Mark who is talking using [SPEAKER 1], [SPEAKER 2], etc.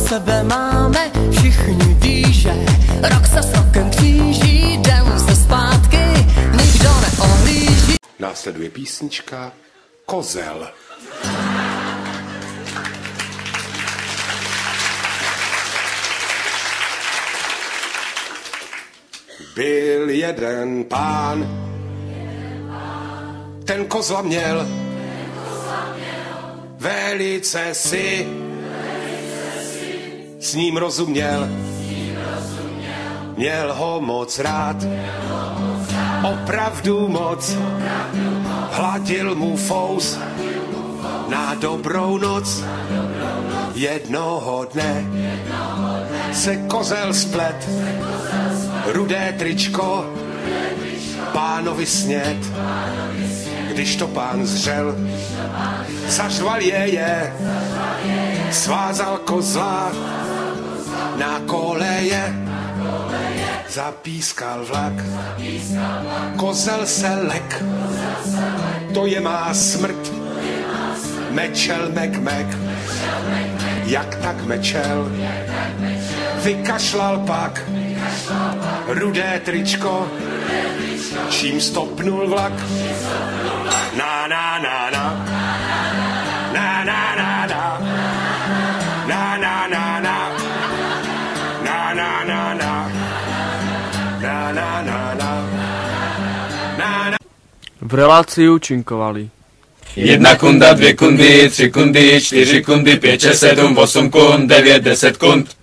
[SPEAKER 1] sebe máme, všichni ví, že rok se s rokem kříží, jdem se zpátky, nikdo neohlíží.
[SPEAKER 2] Následuje písnička Kozel. Byl jeden pán, ten kozla měl, velice si s ním rozuměl, měl ho moc rád, opravdu moc, hladil mu fous na dobrou noc. Jednoho dne se kozel splet, rudé tričko pánovi snět. Když to pán zřel, zařval je, svázal kozla na koleje, zapískal vlak, kozel se lek, to je má smrt, mečel mek, jak tak mečel, vykašlal pak rudé tričko, čím stopnul vlak. Na na na na na na na na na na na na na na na na na na na.
[SPEAKER 3] V relácii účinkovali
[SPEAKER 4] 1 kunda, 2 kundy, 3 kundy, 4 kundy, 5, 6, 7, 8 kund, 9, 10 kund.